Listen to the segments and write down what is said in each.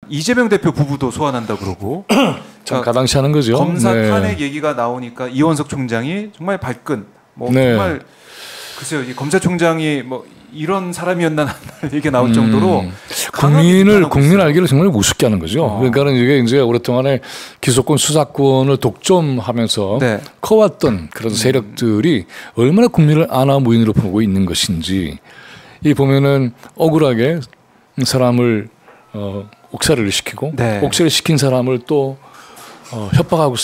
이재명 대표 부부도 소환한다 그러고 참 가당치 않은 거죠. 검사 탄핵 얘기가 나오니까 이원석 총장이 정말 발끈 뭐 정말 글쎄요 이 검사총장이 뭐 이런 사람이었나 이게 나올 정도로 국민 알기를 정말 우습게 하는 거죠. 그러니까는 이게 이제 오랫동안에 기소권 수사권을 독점하면서 커왔던 그런 세력들이 얼마나 국민을 아나무인으로 보고 있는 것인지 이 보면은 억울하게 사람을 옥살이를 시키고 옥살이 시킨 사람을 또 협박하고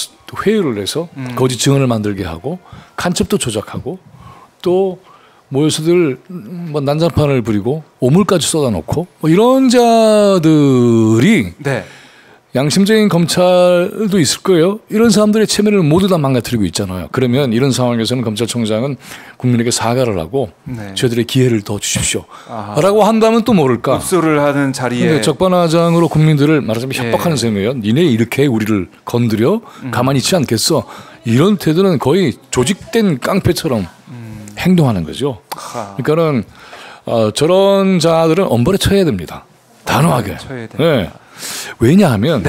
회유를 해서 거짓 증언을 만들게 하고 간첩도 조작하고 또 모여서들 뭐 난장판을 부리고 오물까지 쏟아놓고 뭐 이런 자들이 양심적인 검찰도 있을 거예요. 이런 사람들의 체면을 모두 다 망가뜨리고 있잖아요. 그러면 이런 상황에서는 검찰총장은 국민에게 사과를 하고 저희들의 기회를 더 주십시오. 라고 한다면 또 모를까. 흡수를 하는 자리에. 적반하장으로 국민들을 말하자면 협박하는 셈이에요. 니네 이렇게 우리를 건드려? 가만히 있지 않겠어. 이런 태도는 거의 조직된 깡패처럼 행동하는 거죠. 그러니까는 저런 자들은 엄벌에 처해야 됩니다. 단호하게. 왜냐하면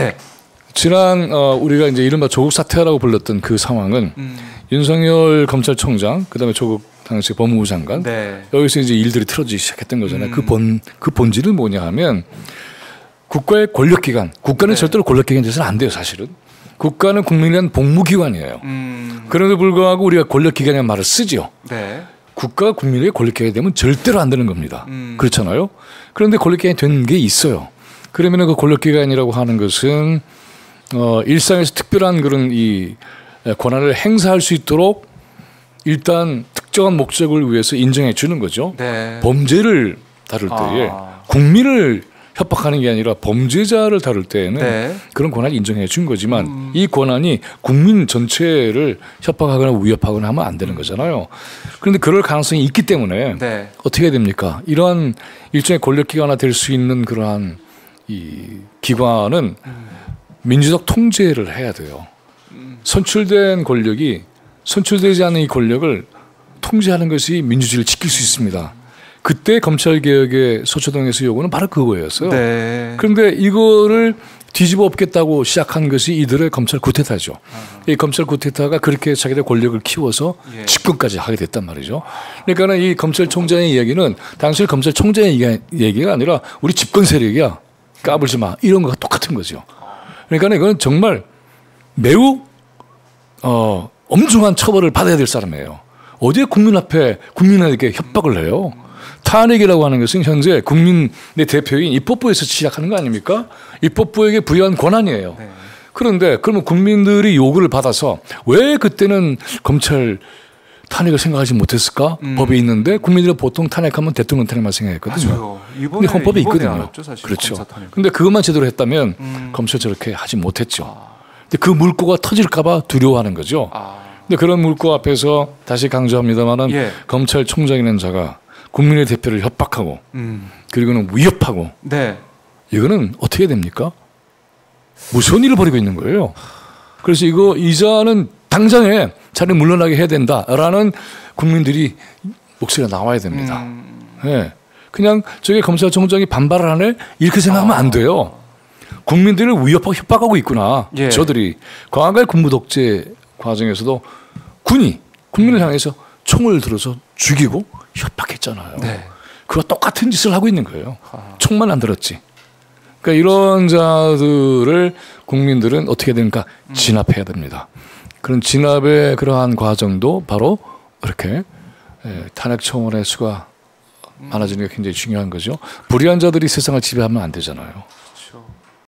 지난 우리가 이제 이른바 조국 사태라고 불렀던 그 상황은 윤석열 검찰총장 그다음에 조국 당시 법무부 장관 여기서 이제 일들이 틀어지기 시작했던 거잖아요. 그 본질은 뭐냐 하면 국가의 권력기관, 국가는 절대로 권력기관이 돼서는 안 돼요. 사실은 국가는 국민을 위한 복무기관이에요. 그럼에도 불구하고 우리가 권력기관이라는 말을 쓰죠. 국가가 국민에게 권력기관이 되면 절대로 안 되는 겁니다. 그렇잖아요. 그런데 권력기관이 된 게 있어요. 그러면 그 권력기관이라고 하는 것은 일상에서 특별한 그런 이 권한을 행사할 수 있도록 일단 특정한 목적을 위해서 인정해 주는 거죠. 범죄를 다룰 때에 국민을 협박하는 게 아니라 범죄자를 다룰 때에는 그런 권한을 인정해 준 거지만 이 권한이 국민 전체를 협박하거나 위협하거나 하면 안 되는 거잖아요. 그런데 그럴 가능성이 있기 때문에 어떻게 해야 됩니까? 이러한 일종의 권력기관화 될 수 있는 그러한 이 기관은 민주적 통제를 해야 돼요. 선출된 권력이 선출되지 않은 이 권력을 통제하는 것이 민주주의를 지킬 수 있습니다. 그때 검찰개혁의 서초동에서 요구는 바로 그거였어요. 그런데 이거를 뒤집어 엎겠다고 시작한 것이 이들의 검찰 쿠데타죠. 이 검찰 쿠데타가 그렇게 자기들 권력을 키워서 집권까지 하게 됐단 말이죠. 그러니까 이 검찰총장의 이야기는 당시 검찰총장의 얘기가 아니라 우리 집권 세력이야. 까불지 마. 이런 거가 똑같은 거죠. 그러니까 이건 정말 매우 엄중한 처벌을 받아야 될 사람이에요. 어디에 국민 앞에 국민에게 협박을 해요. 탄핵이라고 하는 것은 현재 국민의 대표인 입법부에서 시작하는 거 아닙니까? 입법부에게 부여한 권한이에요. 그런데 그러면 국민들이 요구를 받아서 왜 그때는 검찰 탄핵을 생각하지 못했을까? 법이 있는데 국민들이 보통 탄핵하면 대통령 탄핵만 생각했거든요. 근데 헌법에 있거든요. 그렇죠. 근데 그것만 제대로 했다면 검찰 저렇게 하지 못했죠. 근데 그 물꼬가 터질까 봐 두려워하는 거죠. 근데 그런 물꼬 앞에서 다시 강조합니다마는 검찰총장이라는 자가 국민의 대표를 협박하고 그리고는 위협하고 이거는 어떻게 됩니까? 무서운 일을 벌이고 있는 거예요. 그래서 이자는 당장에 자리 물러나게 해야 된다라는 국민들이 목소리가 나와야 됩니다. 그냥 저게 검찰총장이 반발을 하네 이렇게 생각하면 안 돼요. 국민들을 위협하고 협박하고 있구나. 저들이 과거의 군부 독재 과정에서도 군이 국민을 향해서 총을 들어서 죽이고 협박했잖아요. 그거 똑같은 짓을 하고 있는 거예요. 총만 안 들었지. 그러니까 이런 자들을 국민들은 어떻게 되는가 진압해야 됩니다. 그런 진압의 그러한 과정도 바로 이렇게 탄핵 청원의 수가 많아지는 게 굉장히 중요한 거죠. 불의한 자들이 세상을 지배하면 안 되잖아요.